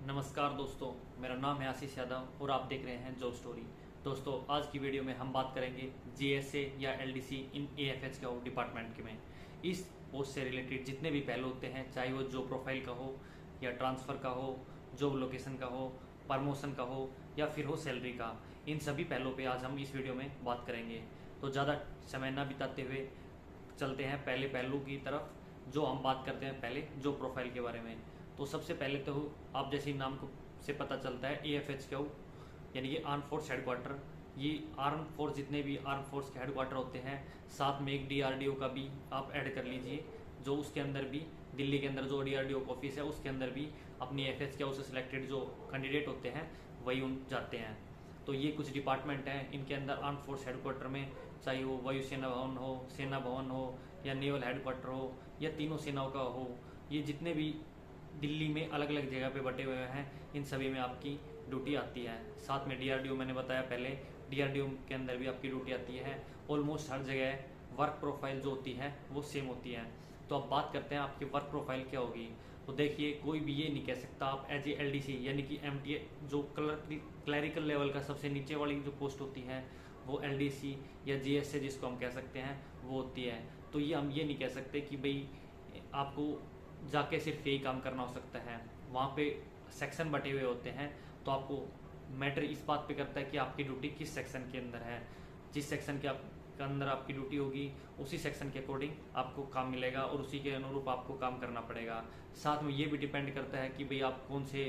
नमस्कार दोस्तों, मेरा नाम है आशीष यादव और आप देख रहे हैं जॉब स्टोरी। दोस्तों, आज की वीडियो में हम बात करेंगे जीएसए या एलडीसी इन एएफएच का डिपार्टमेंट के में। इस पोस्ट से रिलेटेड जितने भी पहलू होते हैं, चाहे वो जॉब प्रोफाइल का हो या ट्रांसफ़र का हो, जॉब लोकेशन का हो, प्रमोशन का हो या फिर हो सैलरी का, इन सभी पहलुओं पे आज हम इस वीडियो में बात करेंगे। तो ज़्यादा समय ना बिताते हुए चलते हैं पहले पहलू की तरफ, जो हम बात करते हैं पहले जॉब प्रोफाइल के बारे में। तो सबसे पहले तो आप जैसे ही नाम को से पता चलता है एएफएच क्यू, यानी कि आर्म फोर्स हेडक्वार्टर। ये आर्म फोर्स जितने भी आर्म फोर्स के हेडक्वार्टर होते हैं, साथ में एक डीआरडीओ का भी आप ऐड कर लीजिए, जो उसके अंदर भी दिल्ली के अंदर जो डीआरडीओ का ऑफिस है उसके अंदर भी अपनी एफएच क्यू से सिलेक्टेड जो कैंडिडेट होते हैं वही उन जाते हैं। तो ये कुछ डिपार्टमेंट हैं इनके अंदर आर्म फोर्स हेडक्वार्टर में, चाहे वो वायुसेना भवन हो, सेना भवन हो या नेवल हेडक्वार्टर हो या तीनों सेनाओं का हो, ये जितने भी दिल्ली में अलग अलग जगह पे बटे हुए हैं, इन सभी में आपकी ड्यूटी आती है। साथ में डीआरडीओ मैंने बताया पहले, डीआरडीओ के अंदर भी आपकी ड्यूटी आती है। ऑलमोस्ट हर जगह वर्क प्रोफाइल जो होती है वो सेम होती है। तो अब बात करते हैं आपकी वर्क प्रोफाइल क्या होगी। तो देखिए, कोई भी ये नहीं कह सकता आप एज ए एलडीसी यानी कि एमटीए जो क्लैरिकल लेवल का सबसे नीचे वाली जो पोस्ट होती है वो एलडीसी या जीएसए जिसको हम कह सकते हैं वो होती है। तो ये हम ये नहीं कह सकते कि भाई आपको जाके सिर्फ यही काम करना हो सकता है। वहाँ पे सेक्शन बटे हुए होते हैं, तो आपको मैटर इस बात पे करता है कि आपकी ड्यूटी किस सेक्शन के अंदर है। जिस सेक्शन के अंदर आपकी ड्यूटी होगी उसी सेक्शन के अकॉर्डिंग आपको काम मिलेगा और उसी के अनुरूप आपको काम करना पड़ेगा। साथ में ये भी डिपेंड करता है कि भाई आप कौन से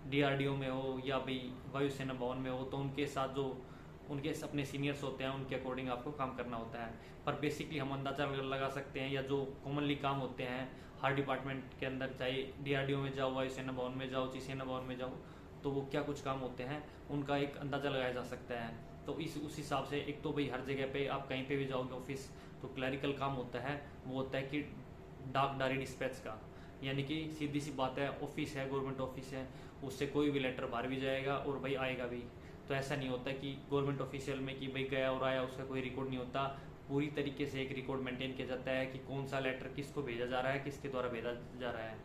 डीआरडीओ में हो या भाई वायुसेना भवन में हो, तो उनके साथ जो उनके अपने सीनियर्स होते हैं उनके अकॉर्डिंग आपको काम करना होता है। पर बेसिकली हम अंदाजा लगा सकते हैं, या जो कॉमनली काम होते हैं हर डिपार्टमेंट के अंदर, चाहे डीआरडीओ में जाओ, वायुसेना भवन में जाओ, सेना भवन में जाओ, तो वो क्या कुछ काम होते हैं उनका एक अंदाजा लगाया जा सकता है। तो उस हिसाब से एक तो भाई हर जगह पे आप कहीं पे भी जाओगे ऑफिस, तो क्लैरिकल काम होता है, वो होता है कि डाक डायरी डिस्पैच का। यानी कि सीधी सी बात है, ऑफिस है, गवर्नमेंट ऑफिस है, उससे कोई भी लेटर बाहर भी जाएगा और भाई आएगा भी। तो ऐसा नहीं होता कि गवर्नमेंट ऑफिशियल में कि भाई गया और आया उसका कोई रिकॉर्ड नहीं होता। पूरी तरीके से एक रिकॉर्ड मेंटेन किया जाता है कि कौन सा लेटर किसको भेजा जा रहा है, किसके द्वारा भेजा जा रहा है,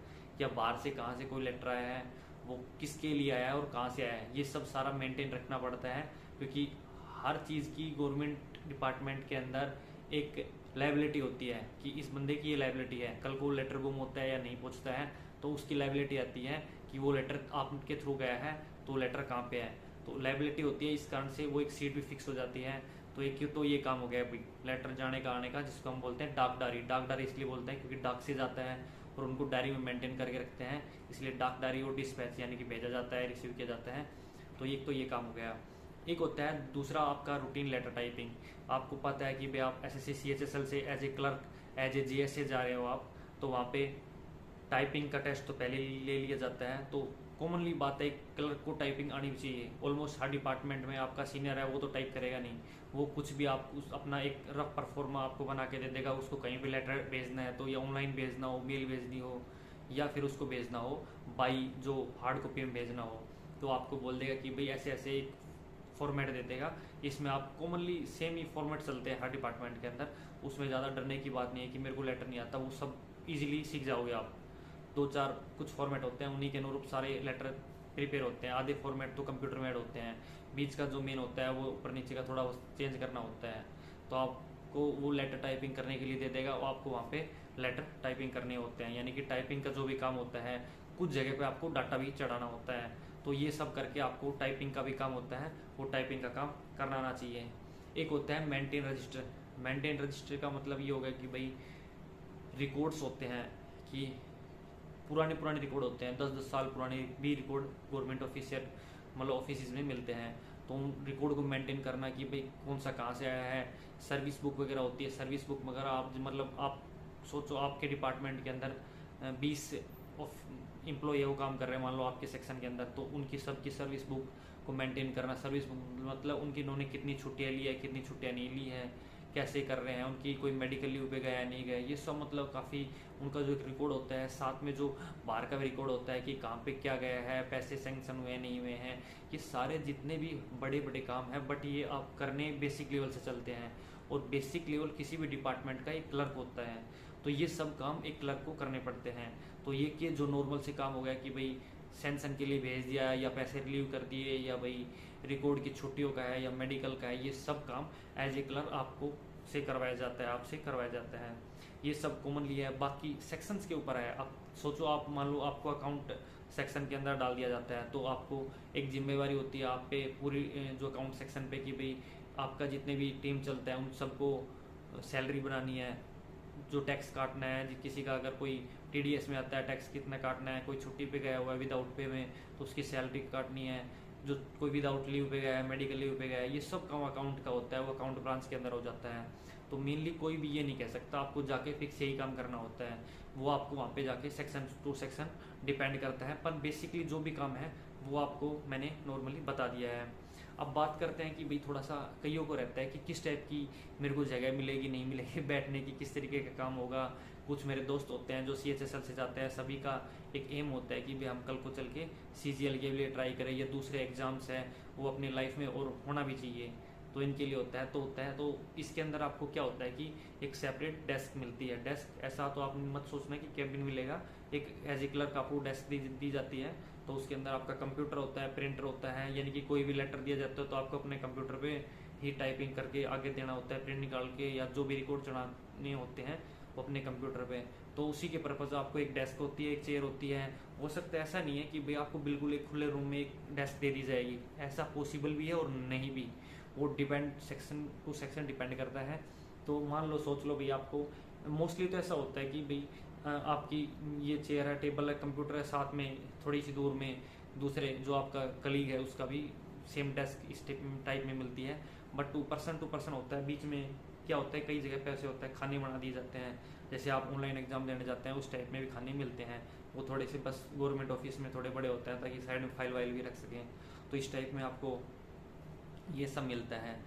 या बाहर से कहाँ से कोई लेटर आया है, वो किसके लिए आया है और कहाँ से आया है, ये सब सारा मेंटेन रखना पड़ता है। क्योंकि हर चीज़ की गवर्नमेंट डिपार्टमेंट के अंदर एक लाइबिलिटी होती है कि इस बंदे की ये लाइबिलिटी है, कल को लेटर गुम होता है या नहीं पहुँचता है तो उसकी लाइबिलिटी आती है कि वो लेटर आपके थ्रू गया है तो लेटर कहाँ पे है, तो लाइबिलिटी होती है। इस कारण से वो एक सीट भी फिक्स हो जाती है। तो एक तो ये काम हो गया भाई लेटर जाने का आने का, जिसको हम बोलते हैं डाक डायरी। डाक डायरी इसलिए बोलते हैं क्योंकि डाक से जाता है और उनको डायरी में मेंटेन करके रखते हैं, इसलिए डाक डायरी और डिस्पैच यानी कि भेजा जाता है, रिसीव किया जाता है। तो ये काम हो गया। एक होता है दूसरा आपका रूटीन लेटर टाइपिंग। आपको पता है कि भाई आप एसएससी सीएचएसएल से as a clerk, as a GSA जा रहे हो आप, तो वहाँ पे टाइपिंग का टेस्ट तो पहले ले लिया जाता है। तो कॉमनली बात है क्लर्क को टाइपिंग आनी चाहिए। ऑलमोस्ट हर डिपार्टमेंट में आपका सीनियर है वो तो टाइप करेगा नहीं, वो कुछ भी आप उस अपना एक रफ परफॉर्मा आपको बना के दे देगा। उसको कहीं भी लेटर भेजना है तो या ऑनलाइन भेजना हो, मेल भेजनी हो, या फिर उसको भेजना हो बाई जो हार्ड कॉपी में भेजना हो, तो आपको बोल देगा कि भाई ऐसे ऐसे एक फॉर्मेट दे देगा। इसमें आप कॉमनली सेम ही फॉर्मेट चलते हैं हर डिपार्टमेंट के अंदर, उसमें ज़्यादा डरने की बात नहीं है कि मेरे को लेटर नहीं आता, वो सब इजीली सीख जाओगे आप। दो चार कुछ फॉर्मेट होते हैं, उन्हीं के अनुरूप सारे लेटर प्रिपेयर होते हैं। आधे फॉर्मेट तो कंप्यूटर में ऐड होते हैं, बीच का जो मेन होता है वो ऊपर नीचे का थोड़ा चेंज करना होता है। तो आपको वो लेटर टाइपिंग करने के लिए दे देगा और आपको वहाँ पे लेटर टाइपिंग करने होते हैं। यानी कि टाइपिंग का जो भी काम होता है, कुछ जगह पे आपको डाटा भी चढ़ाना होता है, तो ये सब करके आपको टाइपिंग का भी काम होता है, वो टाइपिंग का काम करना आना चाहिए। एक होता है मेंटेन रजिस्टर। मेंटेन रजिस्टर का मतलब ये होगा कि भाई रिकॉर्ड्स होते हैं कि पुराने पुराने रिकॉर्ड होते हैं, 10-10 साल पुराने भी रिकॉर्ड गवर्नमेंट ऑफिशियल मतलब ऑफिस में मिलते हैं। तो उन रिकॉर्ड को मेंटेन करना कि भाई कौन सा कहाँ से आया है। सर्विस बुक वगैरह होती है, सर्विस बुक वगैरह आप मतलब आप सोचो आपके डिपार्टमेंट के अंदर 20 ऑफ एम्प्लॉय वो काम कर रहे हैं मान लो आपके सेक्शन के अंदर, तो उनकी सबकी सर्विस बुक को मेंटेन करना। सर्विस बुक मतलब उनकी इन्होंने कितनी छुट्टियाँ ली है, कितनी छुट्टियाँ नहीं ली है, कैसे कर रहे हैं, उनकी कोई मेडिकल लीव पे गया नहीं गया, ये सब मतलब काफ़ी उनका जो एक रिकॉर्ड होता है। साथ में जो बाहर का भी रिकॉर्ड होता है कि कहाँ पे क्या गया है, पैसे सेंक्शन हुए नहीं हुए हैं, ये सारे जितने भी बड़े बड़े काम हैं, बट ये आप करने बेसिक लेवल से चलते हैं। और बेसिक लेवल किसी भी डिपार्टमेंट का एक क्लर्क होता है, तो ये सब काम एक क्लर्क को करने पड़ते हैं। तो ये कि जो नॉर्मल से काम हो गया कि भाई सेंसन के लिए भेज दिया या पैसे रिलीव कर दिए या भाई रिकॉर्ड की छुट्टियों का है या मेडिकल का है, ये सब काम एज ए क्लर्क आपको से करवाया जाता है, आपसे करवाया जाता है। ये सब कॉमनली है। बाकी सेक्शंस के ऊपर है। अब सोचो आप मान लो आपको अकाउंट सेक्शन के अंदर डाल दिया जाता है, तो आपको एक जिम्मेवारी होती है आप पे पूरी जो अकाउंट सेक्शन पे कि भाई आपका जितने भी टीम चलता है उन सबको सैलरी बनानी है, जो टैक्स काटना है, किसी का अगर कोई टीडीएस में आता है टैक्स कितना काटना है, कोई छुट्टी पे गया हुआ है विदाउट पे में तो उसकी सैलरी काटनी है, जो कोई विदाउट लीव पे गया है, मेडिकल लीव पे गया है, ये सब काम अकाउंट का होता है, वो अकाउंट ब्रांच के अंदर हो जाता है। तो मेनली कोई भी ये नहीं कह सकता, आपको जाके फिक्स यही काम करना होता है, वो आपको वहाँ पे जाके सेक्शन टू सेक्शन डिपेंड करता है, पर बेसिकली जो भी काम है वो आपको मैंने नॉर्मली बता दिया है। अब बात करते हैं कि भाई थोड़ा सा कईयों को रहता है कि किस टाइप की मेरे को जगह मिलेगी नहीं मिलेगी बैठने की, किस तरीके का काम होगा। कुछ मेरे दोस्त होते हैं जो CHSL से जाते हैं, सभी का एक एम होता है कि भाई हम कल को चल के CGL के लिए ट्राई करें या दूसरे एग्जाम्स हैं वो अपनी लाइफ में और होना भी चाहिए, तो इनके लिए होता है। तो इसके अंदर आपको क्या होता है कि एक सेपरेट डेस्क मिलती है। डेस्क ऐसा तो आप मत सोचना कि कैबिन मिलेगा, एक एज ए क्लर्क आपको डेस्क दी जाती है, तो उसके अंदर आपका कंप्यूटर होता है, प्रिंटर होता है, यानी कि कोई भी लेटर दिया जाता है तो आपको अपने कंप्यूटर पे ही टाइपिंग करके आगे देना होता है, प्रिंट निकाल के, या जो भी रिकॉर्ड चढ़ाने होते हैं वो अपने कंप्यूटर पे। तो उसी के पर्पज आपको एक डेस्क होती है, एक चेयर होती है। हो सकता है ऐसा नहीं है कि भाई आपको बिल्कुल एक खुले रूम में एक डेस्क दे दी जाएगी, ऐसा पॉसिबल भी है और नहीं भी, वो depend section two section depend करता है। तो मान लो सोच लो भाई आपको मोस्टली तो ऐसा होता है कि भाई आपकी ये चेयर है, टेबल है, कंप्यूटर है, साथ में थोड़ी सी दूर में दूसरे जो आपका कलीग है उसका भी सेम डेस्क इस टाइप में मिलती है। बट टू पर्सन होता है। बीच में क्या होता है, कई जगह पे ऐसे होता है खाने बना दिए जाते हैं, जैसे आप ऑनलाइन एग्जाम देने जाते हैं उस टाइप में भी खाने मिलते हैं। वो थोड़े से बस गवर्नमेंट ऑफिस में थोड़े बड़े होते हैं ताकि साइड में फाइल वाइल भी रख सकें, तो इस टाइप में आपको ये सब मिलता है।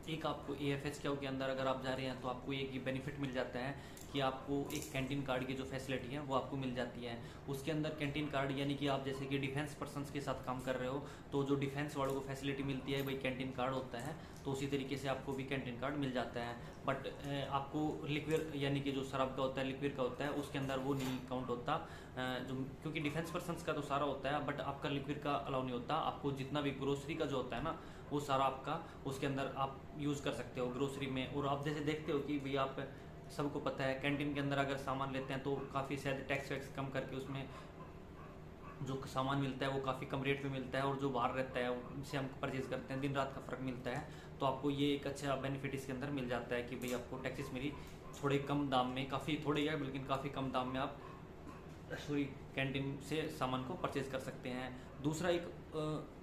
एक आपको AFHQ के अंदर अगर आप जा रहे हैं तो आपको एक ये बेनिफिट मिल जाता है कि आपको एक कैंटीन कार्ड की जो फैसिलिटी है वो आपको मिल जाती है। उसके अंदर कैंटीन कार्ड यानी कि आप जैसे कि डिफेंस पर्सन्स के साथ काम कर रहे हो तो जो डिफेंस वालों को फैसिलिटी मिलती है भाई कैंटीन कार्ड होता है, तो उसी तरीके से आपको भी कैंटीन कार्ड मिल जाता है। बट आपको लिक्विड यानी कि जो शराब का होता है, लिक्विड का होता है, उसके अंदर वो नहीं काउंट होता, जो क्योंकि डिफेंस पर्सन्स का तो सारा होता है, बट आपका लिक्विड का अलाउ नहीं होता। आपको जितना भी ग्रोसरी का जो होता है ना वो सारा आपका उसके अंदर आप यूज़ कर सकते हो ग्रोसरी में। और आप जैसे देखते हो कि भाई आप सबको पता है कैंटीन के अंदर अगर सामान लेते हैं तो काफ़ी शायद टैक्स वैक्स कम करके उसमें जो सामान मिलता है वो काफ़ी कम रेट पे मिलता है, और जो बाहर रहता है उनसे हम परचेज करते हैं दिन रात का फ़र्क मिलता है। तो आपको ये एक अच्छा बेनिफिट इसके अंदर मिल जाता है कि भाई आपको टैक्सेस मेरी थोड़े कम दाम में, काफ़ी थोड़े या लेकिन काफ़ी कम दाम में आप कैंटीन से सामान को परचेज कर सकते हैं। दूसरा एक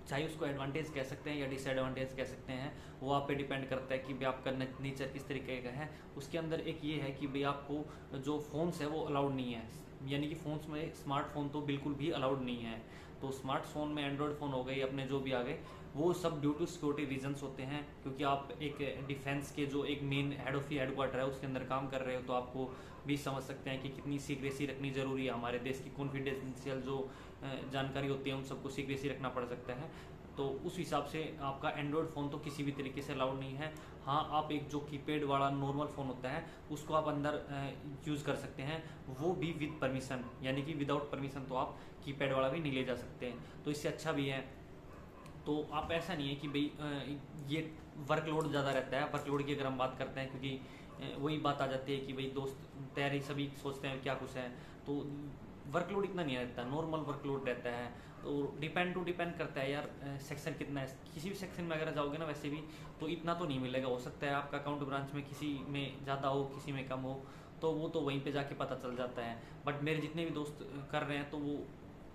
चाहे उसको एडवांटेज कह सकते हैं या डिसएडवांटेज कह सकते हैं, वो आप पे डिपेंड करता है कि भाई आपका नेचर किस तरीके का है। उसके अंदर एक ये है कि भाई आपको जो फ़ोन्स है वो अलाउड नहीं है, यानी कि फ़ोन्स में स्मार्टफोन तो बिल्कुल भी अलाउड नहीं है। तो स्मार्टफोन में एंड्रॉयड फ़ोन हो गए अपने जो भी आ गए वो सब ड्यू टू सिक्योरिटी रीजंस होते हैं, क्योंकि आप एक डिफेंस के जो एक मेन हेडक्वार्टर है उसके अंदर काम कर रहे हो, तो आपको भी समझ सकते हैं कि कितनी सीक्रेसी रखनी ज़रूरी है। हमारे देश की कॉन्फिडेंशियल जो जानकारी होती है उन सबको सीक्रेसी रखना पड़ सकता है। तो उस हिसाब से आपका एंड्रॉयड फ़ोन तो किसी भी तरीके से अलाउड नहीं है। हाँ, आप एक जो कीपैड वाला नॉर्मल फ़ोन होता है उसको आप अंदर यूज़ कर सकते हैं, वो भी विद परमिशन, यानी कि विदाउट परमिशन तो आप कीपैड वाला भी नहीं ले जा सकते हैं, तो इससे अच्छा भी है। तो आप ऐसा नहीं है कि भाई ये वर्कलोड ज़्यादा रहता है। वर्कलोड की अगर हम बात करते हैं, क्योंकि वही बात आ जाती है कि भाई दोस्त तैयारी सभी सोचते हैं क्या कुछ है, तो वर्कलोड इतना नहीं रहता, नॉर्मल वर्कलोड रहता है। तो डिपेंड करता है यार सेक्शन कितना है। किसी भी सेक्शन में अगर जाओगे ना वैसे भी तो इतना तो नहीं मिलेगा। हो सकता है आपका अकाउंट ब्रांच में किसी में ज़्यादा हो किसी में कम हो, तो वो तो वहीं पे जाके पता चल जाता है। बट मेरे जितने भी दोस्त कर रहे हैं तो वो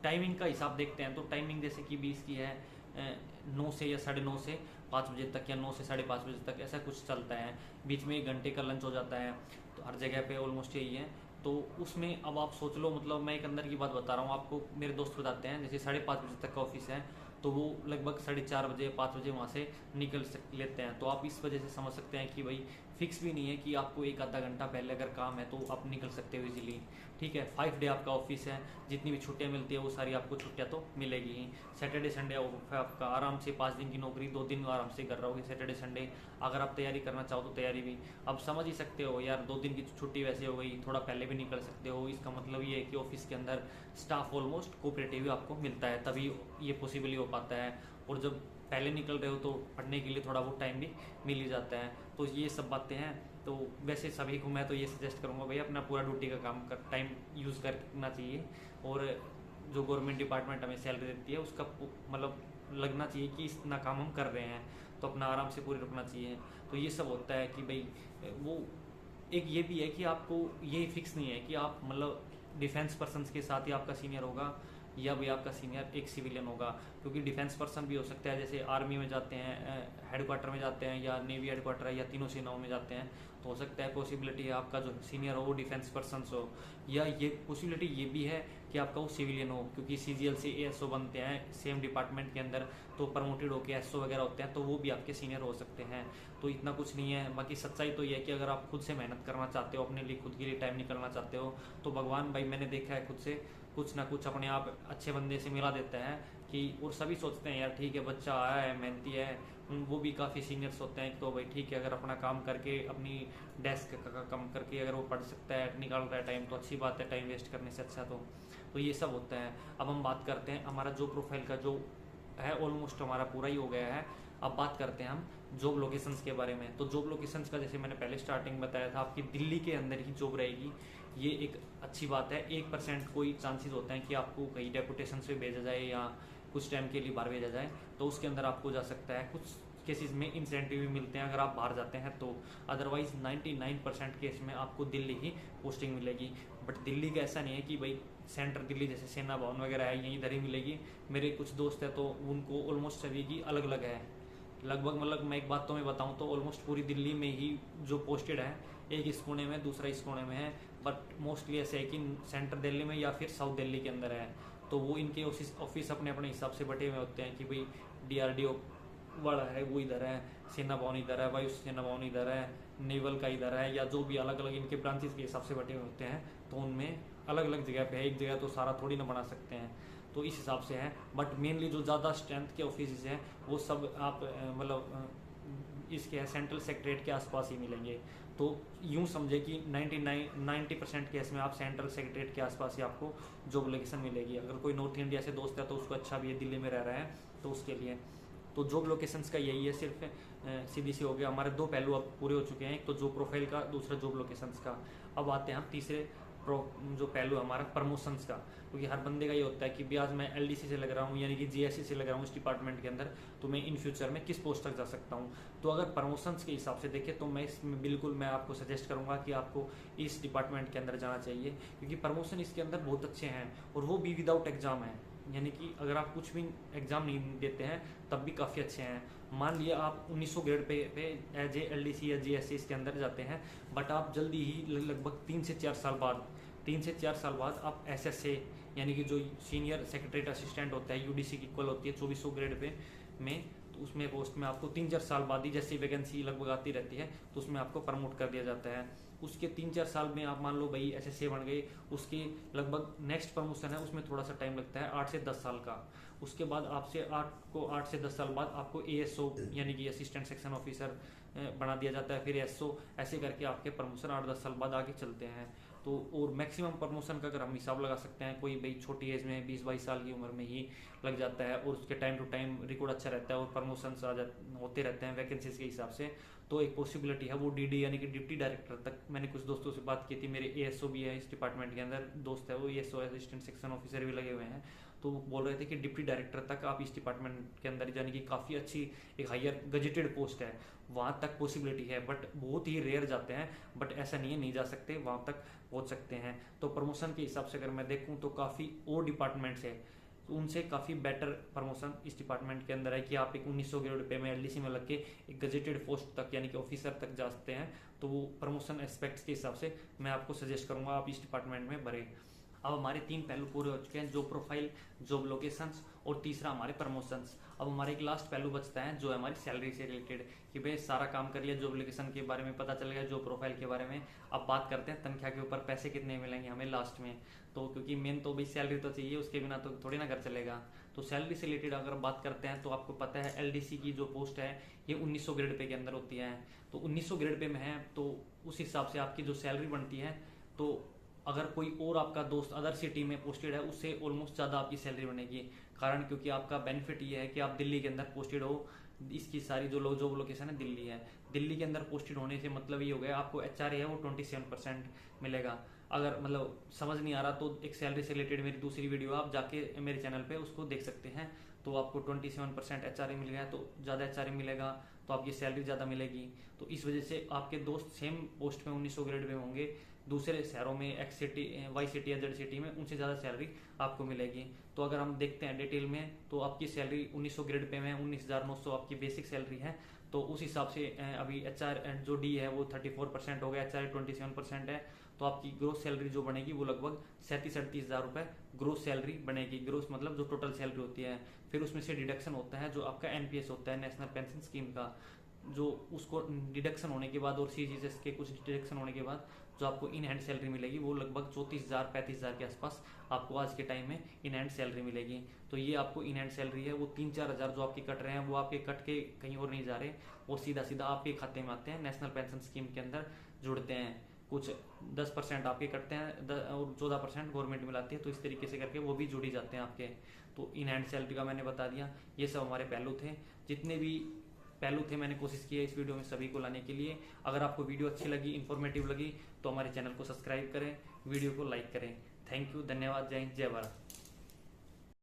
टाइमिंग का हिसाब देखते हैं। तो टाइमिंग जैसे कि 20 की है 9 से या 9:30 से 5 बजे तक, या 9 से 5:30 बजे तक, ऐसा कुछ चलता है। बीच में 1 घंटे का लंच हो जाता है, तो हर जगह पे ऑलमोस्ट यही है। तो उसमें अब आप सोच लो, मतलब मैं एक अंदर की बात बता रहा हूँ आपको, मेरे दोस्त बताते हैं जैसे 5:30 बजे तक का ऑफिस है तो वो लगभग 4:30 बजे 5 बजे वहाँ से निकल लेते हैं। तो आप इस वजह से समझ सकते हैं कि भाई फिक्स भी नहीं है कि आपको एक आधा घंटा पहले अगर काम है तो आप निकल सकते हो इजीली। ठीक है, 5 डे आपका ऑफिस है, जितनी भी छुट्टियां मिलती है वो सारी आपको छुट्टियां तो मिलेगी ही। सैटरडे संडे ऑफ है आपका, आराम से 5 दिन की नौकरी 2 दिन आराम से कर रहोगे सैटरडे संडे। अगर आप तैयारी करना चाहो तो तैयारी भी अब समझ ही सकते हो यार, 2 दिन की छुट्टी वैसे हो गई, थोड़ा पहले भी निकल सकते हो। इसका मतलब ये है कि ऑफिस के अंदर स्टाफ ऑलमोस्ट कोऑपरेटिव आपको मिलता है, तभी ये पॉसिबल ही हो पाता है। और जब पहले निकल रहे हो तो पढ़ने के लिए थोड़ा बहुत टाइम भी मिल ही जाता है। तो ये सब बातें हैं। तो वैसे सभी को मैं तो ये सजेस्ट करूँगा भाई अपना पूरा ड्यूटी का काम कर टाइम यूज़ करना चाहिए, और जो गवर्नमेंट डिपार्टमेंट हमें सैलरी देती है उसका मतलब लगना चाहिए कि इतना काम हम कर रहे हैं, तो अपना आराम से पूरी रुकना चाहिए। तो ये सब होता है कि भाई वो एक ये भी है कि आपको ये फिक्स नहीं है कि आप मतलब डिफेंस पर्सन के साथ ही आपका सीनियर होगा या भी आपका सीनियर एक सिविलियन होगा, क्योंकि डिफेंस पर्सन भी हो सकता है, जैसे आर्मी में जाते हैं हेडक्वार्टर में जाते हैं या नेवी हेडक्वार्टर है या तीनों सेनाओं में जाते हैं, तो हो सकता है पॉसिबिलिटी है आपका जो सीनियर हो वो डिफेंस पर्सन हो, या ये पॉसिबिलिटी ये भी है कि आपका वो सिविलियन हो, क्योंकि सीजीएल से एएसओ बनते हैं सेम डिपार्टमेंट के अंदर, तो प्रमोटेड होकर एसओ वगैरह होते हैं, तो वो भी आपके सीनियर हो सकते हैं। तो इतना कुछ नहीं है। बाकी सच्चाई तो ये है कि अगर आप खुद से मेहनत करना चाहते हो, अपने लिए खुद के लिए टाइम निकालना चाहते हो, तो भगवान भाई मैंने देखा है खुद से कुछ ना कुछ अपने आप अच्छे बंदे से मिला देता है कि, और सभी सोचते हैं यार ठीक है बच्चा आया है मेहनती है, वो भी काफ़ी सीनियर्स होते हैं, तो भाई ठीक है अगर अपना काम करके अपनी डेस्क का काम करके अगर वो पढ़ सकता है निकाल रहा है टाइम, तो अच्छी बात है, टाइम वेस्ट करने से अच्छा। तो ये सब होता है। अब हम बात करते हैं हमारा जॉब प्रोफाइल का जो है ऑलमोस्ट हमारा पूरा ही हो गया है। अब बात करते हैं हम जॉब लोकेशंस के बारे में। तो जॉब लोकेशंस का जैसे मैंने पहले स्टार्टिंग बताया था, आपकी दिल्ली के अंदर ही जॉब रहेगी, ये एक अच्छी बात है। 1% कोई चांसेस होते हैं कि आपको कहीं डेपुटेशन से भेजा जाए या कुछ टाइम के लिए बाहर भेजा जाए, तो उसके अंदर आपको जा सकता है। कुछ केसेस में इंसेंटिव भी मिलते हैं अगर आप बाहर जाते हैं तो, अदरवाइज 99% केस में आपको दिल्ली ही पोस्टिंग मिलेगी। बट दिल्ली का ऐसा नहीं है कि भाई सेंटर दिल्ली जैसे सेना भवन वगैरह है यहीं इधर ही मिलेगी। मेरे कुछ दोस्त हैं तो उनको ऑलमोस्ट सभी की अलग अलग है, लगभग मतलब मैं एक बात तो मैं बताऊं तो ऑलमोस्ट पूरी दिल्ली में ही जो पोस्टेड है, एक इस कोने में दूसरा इस कोने में है, बट मोस्टली ऐसे है कि सेंटर दिल्ली में या फिर साउथ दिल्ली के अंदर है। तो वो इनके ऑफिस अपने अपने हिसाब से बटे हुए होते हैं कि भाई डीआरडीओ वाला है वो इधर है, सेना भवन इधर है, वायु सेना भवन इधर है, नेवल का इधर है, या जो भी अलग अलग इनके ब्रांचेस के हिसाब से बटे हुए होते हैं, तो उनमें अलग अलग जगह पे है, एक जगह तो सारा थोड़ी ना बना सकते हैं, तो इस हिसाब से है। बट मेनली जो ज़्यादा स्ट्रेंथ के ऑफिस हैं वो सब आप मतलब इसके सेंट्रल सेक्रेटरीट के आसपास ही मिलेंगे। तो यूँ समझे कि 90% केस में आप सेंट्रल सेक्रेटरीट के आसपास ही आपको जॉब लोकेशन मिलेगी। अगर कोई नॉर्थ इंडिया से दोस्त है तो उसको अच्छा भी है, दिल्ली में रह रहा है तो उसके लिए तो जॉब लोकेशंस का यही है, सिर्फ सीधी सी हो गया। हमारे 2 पहलू अब पूरे हो चुके हैं, एक तो जॉब प्रोफाइल का, दूसरा जॉब लोकेशंस का। अब आते हैं हम तीसरे जो पहलू हमारा प्रमोशंस का, क्योंकि हर बंदे का ये होता है कि भी आज मैं एलडीसी से लग रहा हूँ यानी कि जीएससी से लग रहा हूँ इस डिपार्टमेंट के अंदर, तो मैं इन फ्यूचर में किस पोस्ट तक जा सकता हूँ। तो अगर प्रमोशंस के हिसाब से देखें तो मैं इसमें बिल्कुल मैं आपको सजेस्ट करूँगा कि आपको इस डिपार्टमेंट के अंदर जाना चाहिए, क्योंकि प्रमोशन इसके अंदर बहुत अच्छे हैं और वो भी विदाउट एग्जाम है, यानी कि अगर आप कुछ भी एग्जाम नहीं देते हैं तब भी काफ़ी अच्छे हैं। मान लिया आप 1900 grade pay as a LDC या जीएससी इसके अंदर जाते हैं, बट आप जल्दी ही लगभग 3 से 4 साल बाद आप एसएसए यानी कि जो सीनियर सेक्रेटरीट असिस्टेंट होता है यूडीसी की इक्वल होती है 2400 ग्रेड पे में, तो उसमें पोस्ट में आपको 3-4 साल बाद ही जैसी वैकेंसी लगभग आती रहती है तो उसमें आपको प्रमोट कर दिया जाता है। उसके 3-4 साल में आप मान लो भाई एसएसए बन गए, उसके लगभग नेक्स्ट प्रमोशन है उसमें थोड़ा सा टाइम लगता है 8 से 10 साल का। उसके बाद आपसे 8 से 10 साल बाद आपको एएसओ यानी कि असिस्टेंट सेक्शन ऑफिसर बना दिया जाता है, फिर एसओ, ऐसे करके आपके प्रमोशन 8-10 साल बाद आगे चलते हैं। तो और मैक्सिमम प्रमोशन का अगर हम हिसाब लगा सकते हैं, कोई भाई छोटी एज में 20-22 साल की उम्र में ही लग जाता है और उसके टाइम टू टाइम रिकॉर्ड अच्छा रहता है और प्रमोशन होते रहते हैं वैकेंसीज के हिसाब से, तो एक पॉसिबिलिटी है वो डीडी यानी कि डिप्टी डायरेक्टर तक। मैंने कुछ दोस्तों से बात की थी, मेरे एएसओ भी है इस डिपार्टमेंट के अंदर, दोस्त है वो एएसओ असिस्टेंट सेक्शन ऑफिसर भी लगे हुए हैं, तो बोल रहे थे कि डिप्टी डायरेक्टर तक आप इस डिपार्टमेंट के अंदर यानी कि काफ़ी अच्छी एक हायर गजेटेड पोस्ट है, वहाँ तक पॉसिबिलिटी है, बट बहुत ही रेयर जाते हैं, बट ऐसा नहीं है नहीं जा सकते, वहाँ तक पहुँच सकते हैं। तो प्रमोशन के हिसाब से अगर मैं देखूँ तो काफ़ी और डिपार्टमेंट्स है तो उनसे काफ़ी बेटर प्रमोशन इस डिपार्टमेंट के अंदर है कि आप एक 1900 ग्रेड पे में एलडीसी में लग के एक गजेटेड पोस्ट तक यानी कि ऑफिसर तक जा सकते हैं। तो वो प्रमोशन एस्पेक्ट्स के हिसाब से मैं आपको सजेस्ट करूँगा आप इस डिपार्टमेंट में भरें। अब हमारे 3 पहलू पूरे हो चुके हैं, जॉब प्रोफाइल, जॉब लोकेशंस और तीसरा हमारे प्रमोशंस। अब हमारे एक लास्ट पहलू बचता है जो है हमारी सैलरी से रिलेटेड, कि भाई सारा काम कर लिया, जॉब लोकेशन के बारे में पता चल गया, जॉब प्रोफाइल के बारे में। अब बात करते हैं तनख्वाह के ऊपर, पैसे कितने मिलेंगे हमें लास्ट में। तो क्योंकि मेन तो भाई सैलरी तो चाहिए, उसके बिना तो थोड़ी ना घर चलेगा। तो सैलरी से रिलेटेड अगर बात करते हैं तो आपको पता है एलडीसी की जो पोस्ट है ये 1900 ग्रेड पे के अंदर होती है। तो 1900 ग्रेड पे में है तो उस हिसाब से आपकी जो सैलरी बनती है, तो अगर कोई और आपका दोस्त अदर सिटी में पोस्टेड है उससे ऑलमोस्ट ज़्यादा आपकी सैलरी बनेगी। कारण क्योंकि आपका बेनिफिट ये है कि आप दिल्ली के अंदर पोस्टेड हो, इसकी सारी जो जॉब लोकेशन है दिल्ली है। दिल्ली के अंदर पोस्टेड होने से मतलब ये हो गया आपको एचआरए है वो 27% मिलेगा। अगर मतलब समझ नहीं आ रहा तो एक सैलरी से रिलेटेड मेरी दूसरी वीडियो आप जाके मेरे चैनल पे उसको देख सकते हैं। तो आपको 27% एचआरए मिल गया, तो ज़्यादा एचआरए मिलेगा तो आपकी सैलरी ज़्यादा मिलेगी। तो इस वजह से आपके दोस्त सेम पोस्ट में 1900 ग्रेड में होंगे, दूसरे शहरों में एक्स सिटी, वाई सिटी या जेड सिटी में उनसे ज़्यादा सैलरी आपको मिलेगी। तो अगर हम देखते हैं डिटेल में तो आपकी सैलरी 1900 ग्रेड पे में 19,900 आपकी बेसिक सैलरी है। तो उस हिसाब से अभी एचआर जो डी है वो 34% हो गया, एचआर 27% है। तो आपकी ग्रोस सैलरी जो बनेगी वो लगभग 37-38 हज़ार रुपये ग्रोस सैलरी बनेगी। ग्रोस मतलब जो टोटल सैलरी होती है, फिर उसमें से डिडक्शन होता है जो आपका एनपीएस होता है, नेशनल पेंशन स्कीम का, जो उसको डिडक्शन होने के बाद और सीजीएस के कुछ डिडक्शन होने के बाद जो आपको इन हैंड सैलरी मिलेगी वो लगभग 34,000-35,000 के आसपास आपको आज के टाइम में इन हैंड सैलरी मिलेगी। तो ये आपको इन हैंड सैलरी है, वो 3-4 हज़ार जो आपके कट रहे हैं वो आपके कट के कहीं और नहीं जा रहे, वो सीधा सीधा आपके खाते में आते हैं, नेशनल पेंशन स्कीम के अंदर जुड़ते हैं। कुछ 10% आपके कटते हैं और 14% गवर्नमेंट मिलाती है, तो इस तरीके से करके वो भी जुड़ी जाते हैं आपके। तो इन हैंड सैलरी का मैंने बता दिया। ये सब हमारे पहलू थे, जितने भी पहलू थे मैंने कोशिश की है इस वीडियो में सभी को लाने के लिए। अगर आपको वीडियो अच्छी लगी, इन्फॉर्मेटिव लगी तो हमारे चैनल को सब्सक्राइब करें, वीडियो को लाइक करें। थैंक यू, धन्यवाद, जय हिंद, जय भारत।